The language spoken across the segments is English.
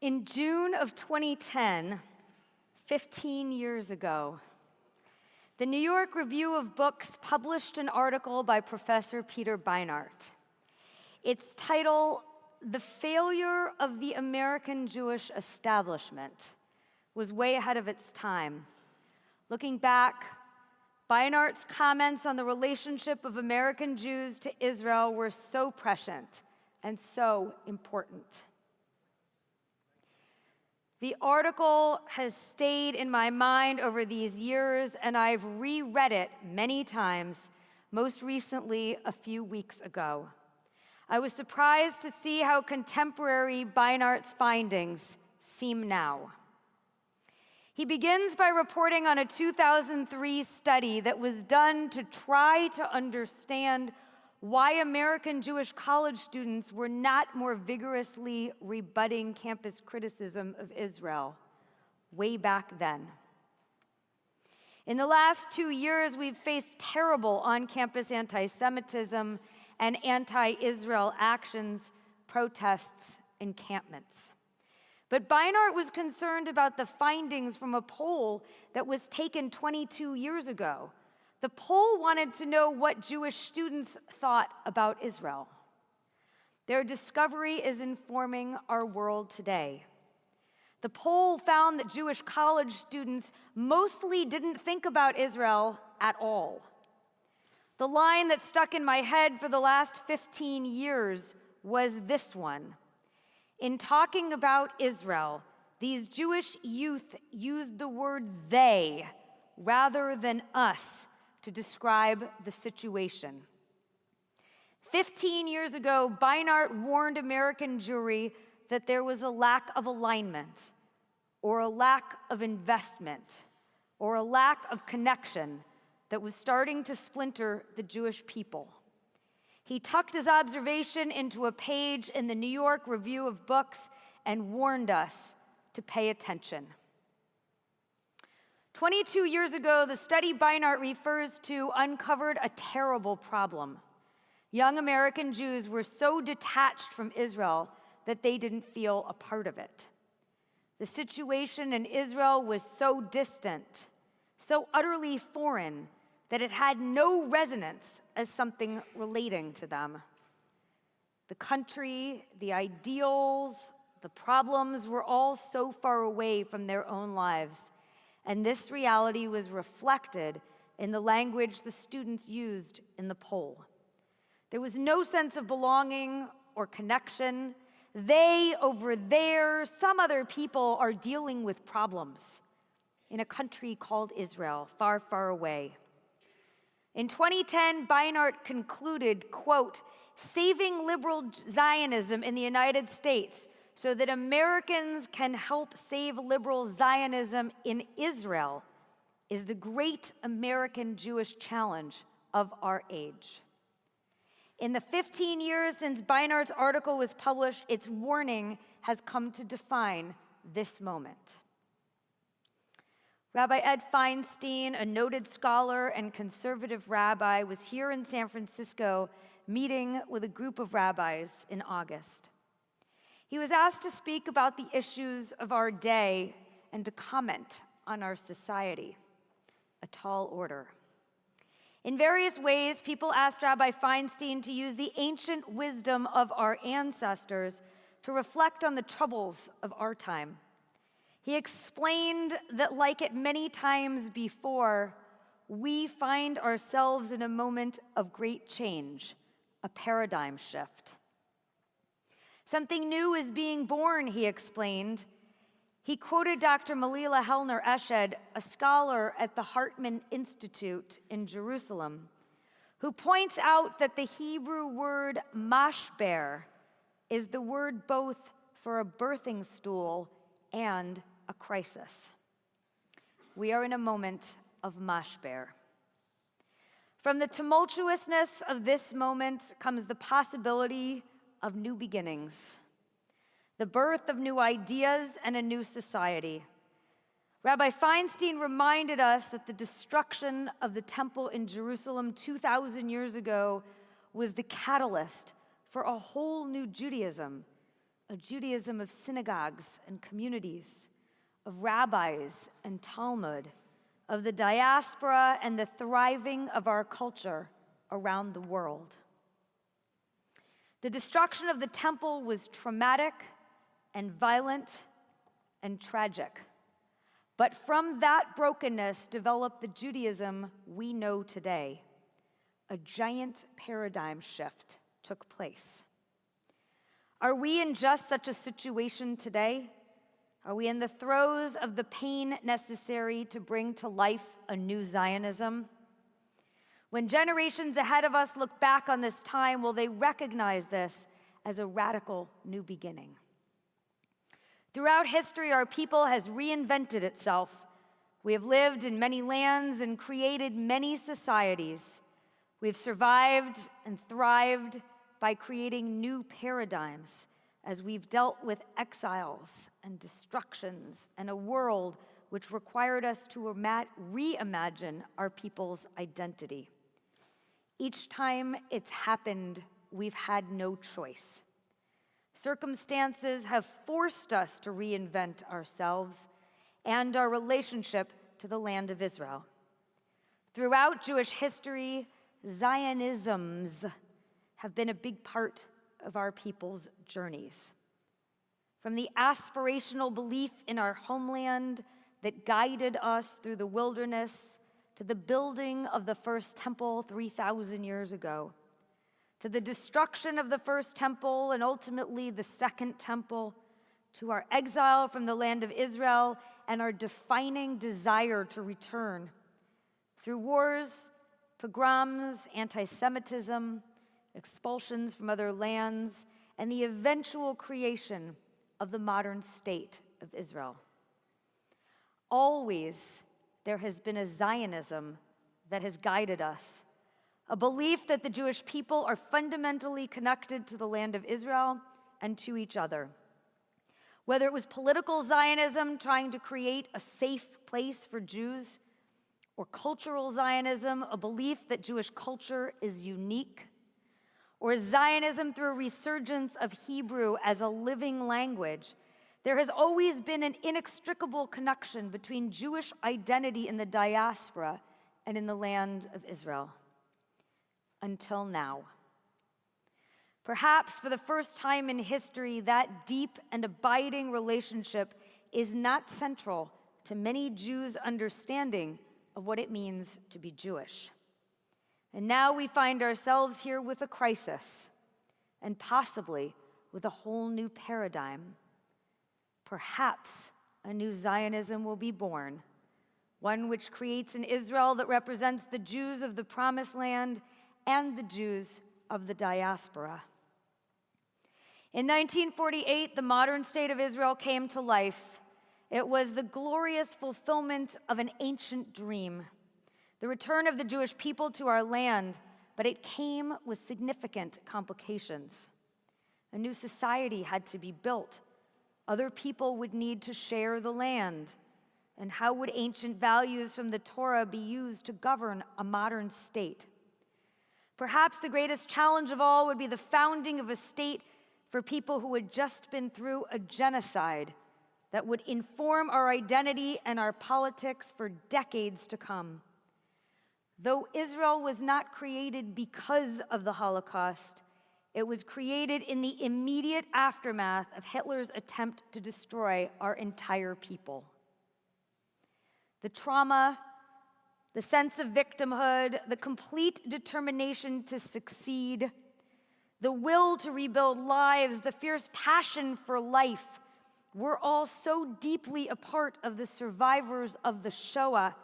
In June of 2010, 15 years ago, the New York Review of Books published an article by Professor Peter Beinart. Its title, "The Failure of the American Jewish Establishment," was way ahead of its time. Looking back, Beinart's comments on the relationship of American Jews to Israel were so prescient and so important. The article has stayed in my mind over these years, and I've reread it many times, most recently a few weeks ago. I was surprised to see how contemporary Beinart's findings seem now. He begins by reporting on a 2003 study that was done to try to understand why American Jewish college students were not more vigorously rebutting campus criticism of Israel way back then. In the last 2 years, we've faced terrible on-campus anti-Semitism and anti-Israel actions, protests, encampments. But Beinart was concerned about the findings from a poll that was taken 22 years ago. The poll wanted to know what Jewish students thought about Israel. Their discovery is informing our world today. The poll found that Jewish college students mostly didn't think about Israel at all. The line that stuck in my head for the last 15 years was this one. In talking about Israel, these Jewish youth used the word they rather than us to describe the situation. 15 years ago, Beinart warned American Jewry that there was a lack of alignment, or a lack of investment, or a lack of connection that was starting to splinter the Jewish people. He tucked his observation into a page in the New York Review of Books and warned us to pay attention. 22 years ago, the study Beinart refers to uncovered a terrible problem. Young American Jews were so detached from Israel that they didn't feel a part of it. The situation in Israel was so distant, so utterly foreign, that it had no resonance as something relating to them. The country, the ideals, the problems were all so far away from their own lives. And this reality was reflected in the language the students used in the poll. There was no sense of belonging or connection. They over there, some other people are dealing with problems in a country called Israel, far, far away. In 2010, Beinart concluded, quote, "Saving liberal Zionism in the United States so that Americans can help save liberal Zionism in Israel is the great American Jewish challenge of our age." In the 15 years since Beinart's article was published, its warning has come to define this moment. Rabbi Ed Feinstein, a noted scholar and conservative rabbi, was here in San Francisco meeting with a group of rabbis in August. He was asked to speak about the issues of our day and to comment on our society, a tall order. In various ways, people asked Rabbi Feinstein to use the ancient wisdom of our ancestors to reflect on the troubles of our time. He explained that, like at many times before, we find ourselves in a moment of great change, a paradigm shift. Something new is being born, he explained. He quoted Dr. Malila Hellner Eshed, a scholar at the Hartman Institute in Jerusalem, who points out that the Hebrew word mashber is the word both for a birthing stool and a crisis. We are in a moment of mashber. From the tumultuousness of this moment comes the possibility of new beginnings, the birth of new ideas and a new society. Rabbi Feinstein reminded us that the destruction of the temple in Jerusalem 2,000 years ago was the catalyst for a whole new Judaism, a Judaism of synagogues and communities, of rabbis and Talmud, of the diaspora and the thriving of our culture around the world. The destruction of the temple was traumatic and violent and tragic. But from that brokenness developed the Judaism we know today. A giant paradigm shift took place. Are we in just such a situation today? Are we in the throes of the pain necessary to bring to life a new Zionism? When generations ahead of us look back on this time, will they recognize this as a radical new beginning? Throughout history, our people has reinvented itself. We have lived in many lands and created many societies. We've survived and thrived by creating new paradigms as we've dealt with exiles and destructions and a world which required us to reimagine our people's identity. Each time it's happened, we've had no choice. Circumstances have forced us to reinvent ourselves and our relationship to the land of Israel. Throughout Jewish history, Zionisms have been a big part of our people's journeys. From the aspirational belief in our homeland that guided us through the wilderness to the building of the first temple 3,000 years ago, to the destruction of the first temple and ultimately the second temple, to our exile from the land of Israel and our defining desire to return. Through wars, pogroms, anti-Semitism, expulsions from other lands, and the eventual creation of the modern state of Israel. Always there has been a Zionism that has guided us, a belief that the Jewish people are fundamentally connected to the land of Israel and to each other. Whether it was political Zionism trying to create a safe place for Jews, or cultural Zionism, a belief that Jewish culture is unique, or Zionism through a resurgence of Hebrew as a living language, there has always been an inextricable connection between Jewish identity in the diaspora and in the land of Israel. Until now. Perhaps for the first time in history, that deep and abiding relationship is not central to many Jews' understanding of what it means to be Jewish. And now we find ourselves here with a crisis, and possibly with a whole new paradigm. Perhaps a new Zionism will be born, one which creates an Israel that represents the Jews of the Promised Land and the Jews of the diaspora. In 1948, the modern state of Israel came to life. It was the glorious fulfillment of an ancient dream, the return of the Jewish people to our land, but it came with significant complications. A new society had to be built. Other people would need to share the land. And how would ancient values from the Torah be used to govern a modern state? Perhaps the greatest challenge of all would be the founding of a state for people who had just been through a genocide that would inform our identity and our politics for decades to come. Though Israel was not created because of the Holocaust, it was created in the immediate aftermath of Hitler's attempt to destroy our entire people. The trauma, the sense of victimhood, the complete determination to succeed, the will to rebuild lives, the fierce passion for life were all so deeply a part of the survivors of the Shoah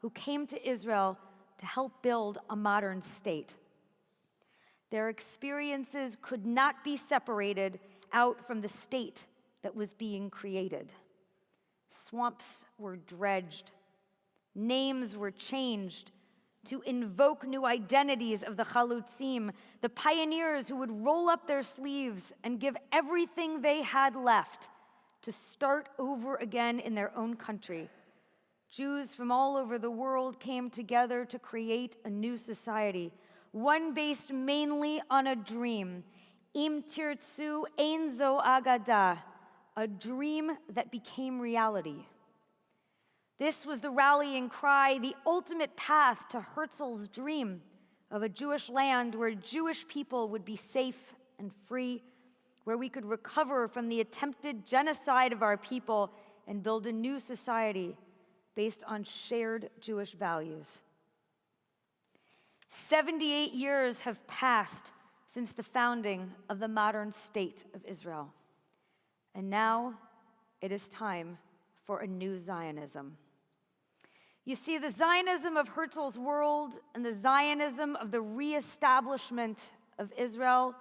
who came to Israel to help build a modern state. Their experiences could not be separated out from the state that was being created. Swamps were dredged. Names were changed to invoke new identities of the chalutzim, the pioneers who would roll up their sleeves and give everything they had left to start over again in their own country. Jews from all over the world came together to create a new society, one based mainly on a dream, Im tirtzu ein zo agada, a dream that became reality. This was the rallying cry, the ultimate path to Herzl's dream of a Jewish land where Jewish people would be safe and free, where we could recover from the attempted genocide of our people and build a new society based on shared Jewish values. 78 years have passed since the founding of the modern state of Israel. And now it is time for a new Zionism. You see, the Zionism of Herzl's world and the Zionism of the reestablishment of Israel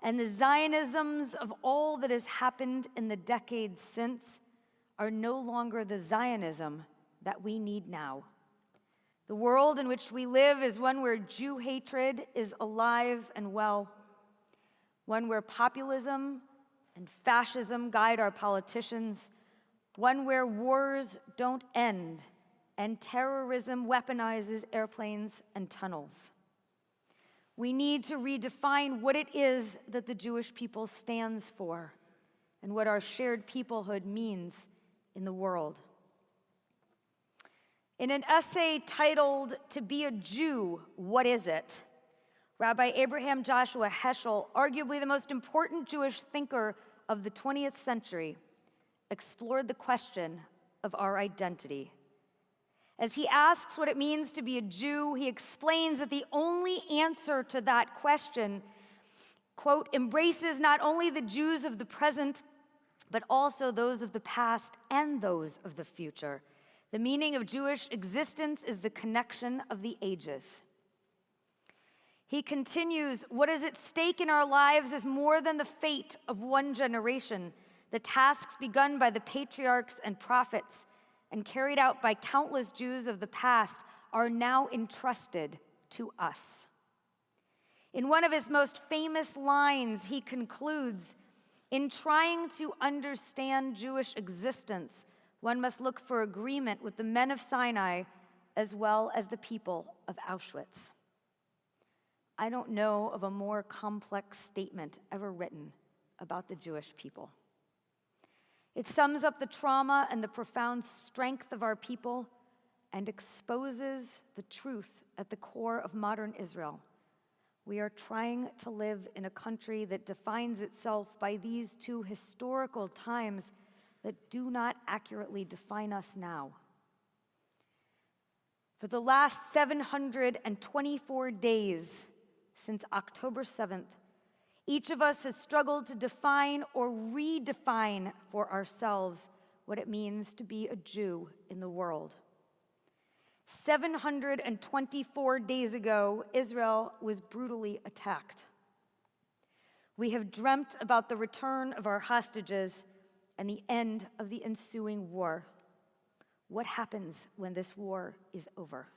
and the Zionisms of all that has happened in the decades since are no longer the Zionism that we need now. The world in which we live is one where Jew hatred is alive and well, one where populism and fascism guide our politicians, one where wars don't end and terrorism weaponizes airplanes and tunnels. We need to redefine what it is that the Jewish people stands for and what our shared peoplehood means in the world. In an essay titled, "To Be a Jew, What Is It?", Rabbi Abraham Joshua Heschel, arguably the most important Jewish thinker of the 20th century, explored the question of our identity. As he asks what it means to be a Jew, he explains that the only answer to that question, quote, embraces not only the Jews of the present, but also those of the past and those of the future. The meaning of Jewish existence is the connection of the ages. He continues, what is at stake in our lives is more than the fate of one generation. The tasks begun by the patriarchs and prophets and carried out by countless Jews of the past are now entrusted to us. In one of his most famous lines, he concludes, in trying to understand Jewish existence, one must look for agreement with the men of Sinai as well as the people of Auschwitz. I don't know of a more complex statement ever written about the Jewish people. It sums up the trauma and the profound strength of our people and exposes the truth at the core of modern Israel. We are trying to live in a country that defines itself by these two historical times that do not accurately define us now. For the last 724 days since October 7th, each of us has struggled to define or redefine for ourselves what it means to be a Jew in the world. 724 days ago, Israel was brutally attacked. We have dreamt about the return of our hostages and the end of the ensuing war. What happens when this war is over?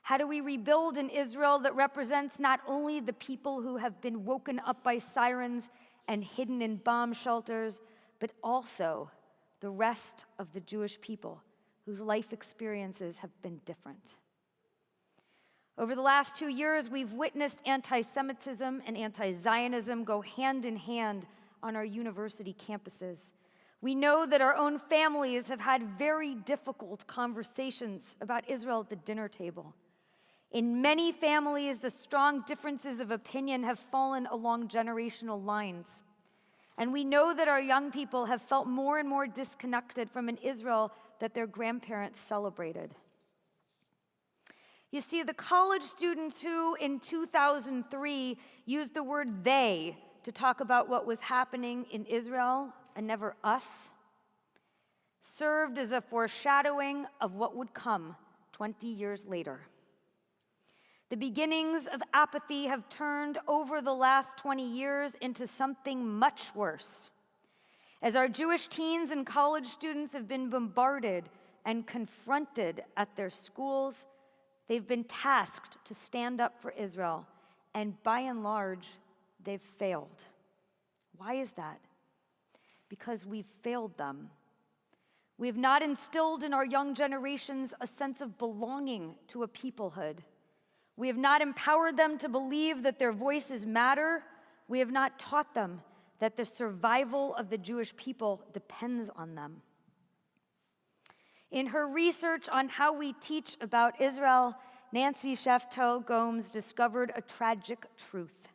How do we rebuild an Israel that represents not only the people who have been woken up by sirens and hidden in bomb shelters, but also the rest of the Jewish people whose life experiences have been different? Over the last 2 years, we've witnessed anti-Semitism and anti-Zionism go hand in hand on our university campuses. We know that our own families have had very difficult conversations about Israel at the dinner table. In many families, the strong differences of opinion have fallen along generational lines. And we know that our young people have felt more and more disconnected from an Israel that their grandparents celebrated. You see, the college students who, in 2003, used the word they to talk about what was happening in Israel and never us, served as a foreshadowing of what would come 20 years later. The beginnings of apathy have turned over the last 20 years into something much worse. As our Jewish teens and college students have been bombarded and confronted at their schools, they've been tasked to stand up for Israel, and by and large, they've failed. Why is that? Because we've failed them. We have not instilled in our young generations a sense of belonging to a peoplehood. We have not empowered them to believe that their voices matter We have not taught them that the survival of the Jewish people depends on them. In her research on how we teach about Israel, Nancy Shefto-Gomes discovered a tragic truth.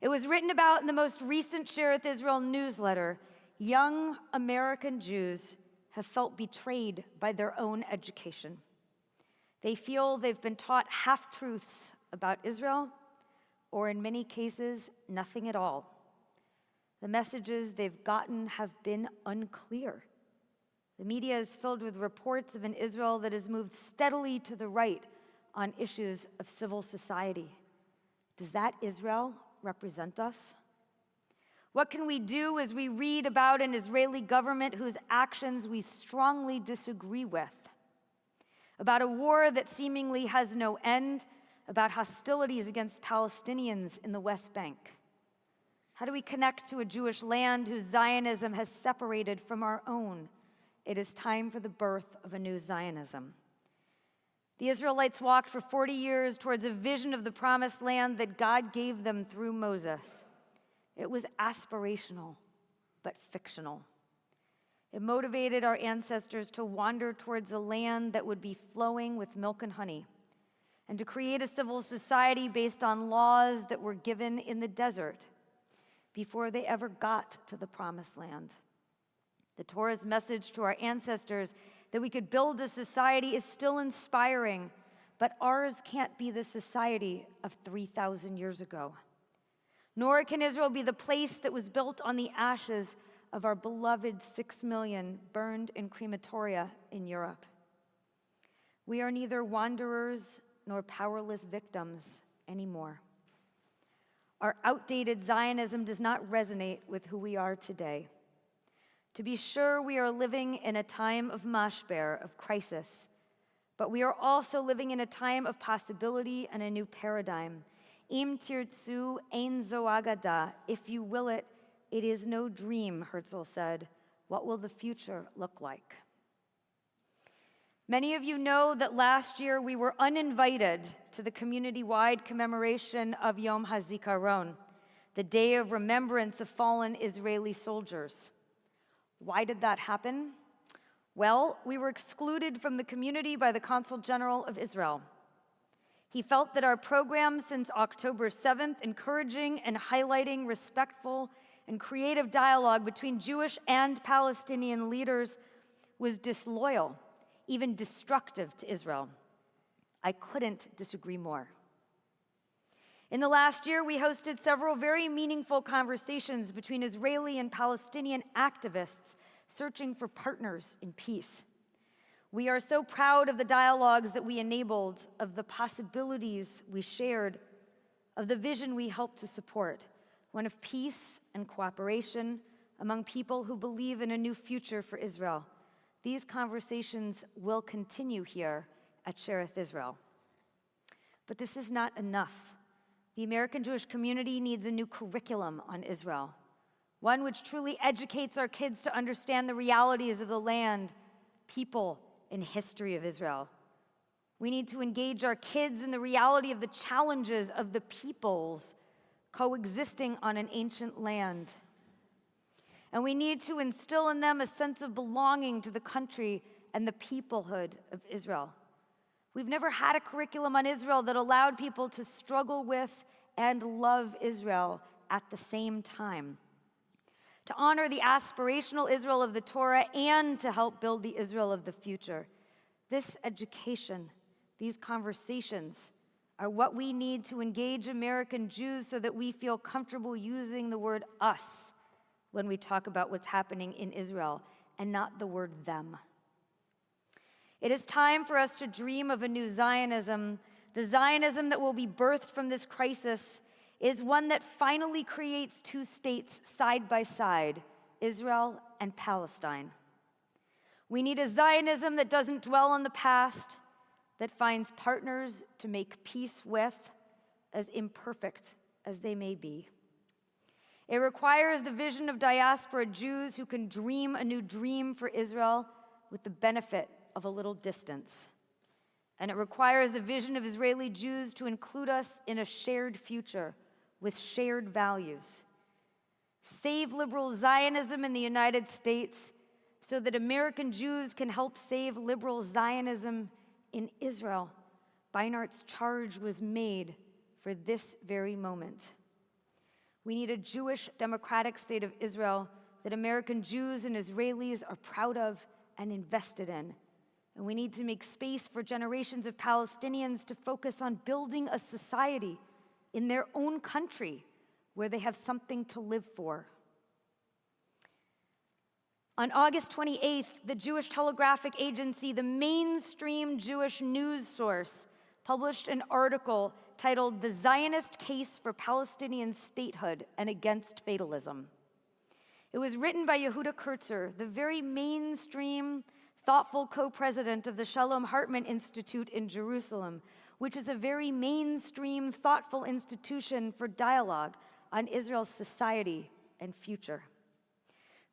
It was written about in the most recent Shereth Israel newsletter. Young American Jews have felt betrayed by their own education. They feel they've been taught half-truths about Israel, or in many cases, nothing at all. The messages they've gotten have been unclear. The media is filled with reports of an Israel that has moved steadily to the right on issues of civil society. Does that Israel represent us? What can we do as we read about an Israeli government whose actions we strongly disagree with? About a war that seemingly has no end, about hostilities against Palestinians in the West Bank. How do we connect to a Jewish land whose Zionism has separated from our own? It is time for the birth of a new Zionism. The Israelites walked for 40 years towards a vision of the promised land that God gave them through Moses. It was aspirational, but fictional. It motivated our ancestors to wander towards a land that would be flowing with milk and honey, and to create a civil society based on laws that were given in the desert before they ever got to the promised land. The Torah's message to our ancestors that we could build a society is still inspiring, but ours can't be the society of 3,000 years ago. Nor can Israel be the place that was built on the ashes of our beloved 6 million burned in crematoria in Europe. We are neither wanderers nor powerless victims anymore. Our outdated Zionism does not resonate with who we are today. To be sure, we are living in a time of mashber, of crisis, but we are also living in a time of possibility and a new paradigm. Im tirtzu ein zo agada. If you will it, it is no dream, Herzl said. What will the future look like? Many of you know that last year we were uninvited to the community-wide commemoration of Yom HaZikaron, the day of remembrance of fallen Israeli soldiers. Why did that happen? Well, we were excluded from the community by the Consul General of Israel. He felt that our program since October 7th, encouraging and highlighting respectful and creative dialogue between Jewish and Palestinian leaders, was disloyal, even destructive to Israel. I couldn't disagree more. In the last year, we hosted several very meaningful conversations between Israeli and Palestinian activists searching for partners in peace. We are so proud of the dialogues that we enabled, of the possibilities we shared, of the vision we helped to support, one of peace and cooperation among people who believe in a new future for Israel. These conversations will continue here at Shereth Israel. But this is not enough. The American Jewish community needs a new curriculum on Israel, one which truly educates our kids to understand the realities of the land, people, and history of Israel. We need to engage our kids in the reality of the challenges of the peoples coexisting on an ancient land. And we need to instill in them a sense of belonging to the country and the peoplehood of Israel. We've never had a curriculum on Israel that allowed people to struggle with and love Israel at the same time, to honor the aspirational Israel of the Torah and to help build the Israel of the future. This education, these conversations, are what we need to engage American Jews so that we feel comfortable using the word us when we talk about what's happening in Israel, and not the word them. It is time for us to dream of a new Zionism. The Zionism that will be birthed from this crisis is one that finally creates two states side by side, Israel and Palestine. We need a Zionism that doesn't dwell on the past, that finds partners to make peace with, as imperfect as they may be. It requires the vision of diaspora Jews who can dream a new dream for Israel with the benefit of a little distance. And it requires the vision of Israeli Jews to include us in a shared future with shared values. Save liberal Zionism in the United States so that American Jews can help save liberal Zionism in Israel. Beinart's charge was made for this very moment. We need a Jewish democratic state of Israel that American Jews and Israelis are proud of and invested in. And we need to make space for generations of Palestinians to focus on building a society in their own country where they have something to live for. On August 28th, the Jewish Telegraphic Agency, the mainstream Jewish news source, published an article titled "The Zionist Case for Palestinian Statehood and Against Fatalism." It was written by Yehuda Kurtzer, the very mainstream, thoughtful co-president of the Shalom Hartman Institute in Jerusalem, which is a very mainstream, thoughtful institution for dialogue on Israel's society and future.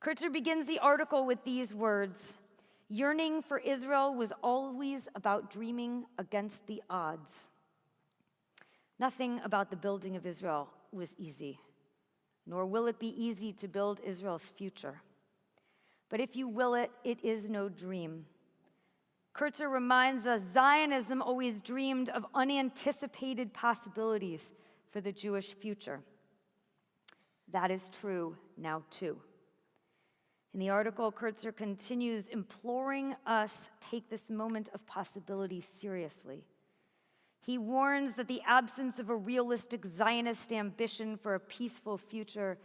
Kurtzer begins the article with these words: "Yearning for Israel was always about dreaming against the odds. Nothing about the building of Israel was easy, nor will it be easy to build Israel's future. But if you will it, it is no dream." Kurtzer reminds us Zionism always dreamed of unanticipated possibilities for the Jewish future. That is true now too. In the article, Kurtzer continues imploring us take this moment of possibility seriously. He warns that the absence of a realistic Zionist ambition for a peaceful future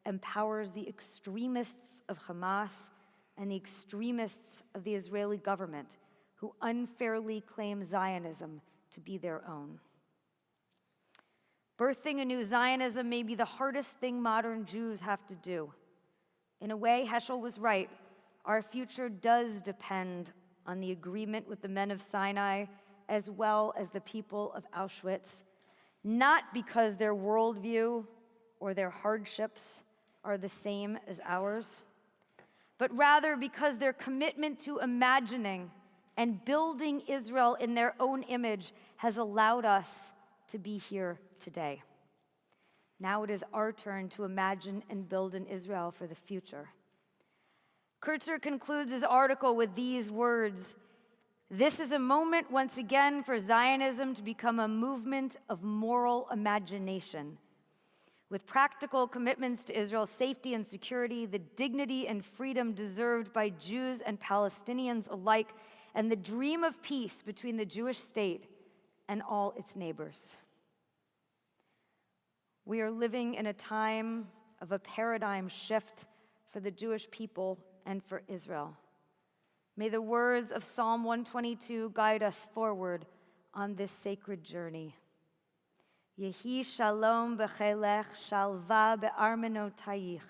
empowers the extremists of Hamas and the extremists of the Israeli government who unfairly claim Zionism to be their own. Birthing a new Zionism may be the hardest thing modern Jews have to do. In a way, Heschel was right. Our future does depend on the agreement with the men of Sinai as well as the people of Auschwitz, not because their worldview or their hardships are the same as ours, but rather because their commitment to imagining and building Israel in their own image has allowed us to be here today. Now it is our turn to imagine and build an Israel for the future. Kurtzer concludes his article with these words: "This is a moment once again for Zionism to become a movement of moral imagination, with practical commitments to Israel's safety and security, the dignity and freedom deserved by Jews and Palestinians alike, and the dream of peace between the Jewish state and all its neighbors." We are living in a time of a paradigm shift for the Jewish people and for Israel. May the words of Psalm 122 guide us forward on this sacred journey. Yehi shalom b'chelech, shalva be'armenotayich.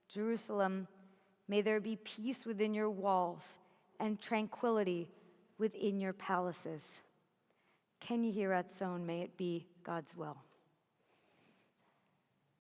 Jerusalem, may there be peace within your walls and tranquility within your palaces. Ken Yehi Ratzon, may it be God's will.